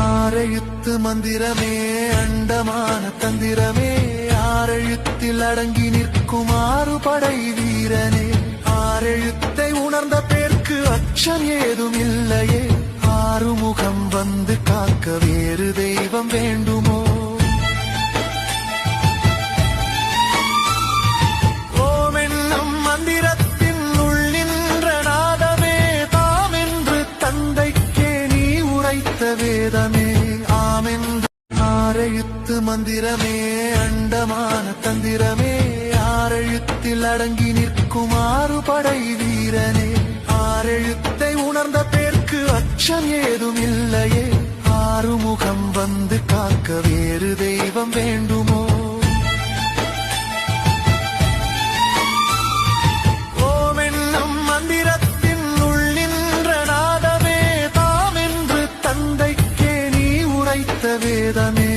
ஆரெழுத்து மந்திரமே அண்டமான தந்திரமே ஆரெழுத்தில் அடங்கி நிற்கும் ஆறுபடை வீரனே ஆரெழுத்தை உணர்ந்த பேர்க்கு அச்சம் ஏதும் இல்லையே ஆறுமுகம் வந்து காக்க வேறு தெய்வம் வேண்டுமோ ஓம் என்னும் மந்திரத்தின் உள் நின்ற நாதமே தாமென்று தந்தைக்கே நீ உரைத்த வேதமே ஆமென்று ஆரெழுத்து மந்திரமே அண்டமான தந்திரமே ஆரெழுத்தில் அடங்கி நிற்கும் ஆறுபடை வீரனே ஆரெழுத்தை உணர்ந்த பேர்க்கு அச்சம் ஏதும் இல்லையே ஆறுமுகம் வந்து காக்க வேறு தெய்வம் வேண்டுமோ ஓம் என்னும் மந்திரத்தின் உள் நின்ற நாதமே தாமென்று தந்தைக்கே நீ உரைத்த வேதமே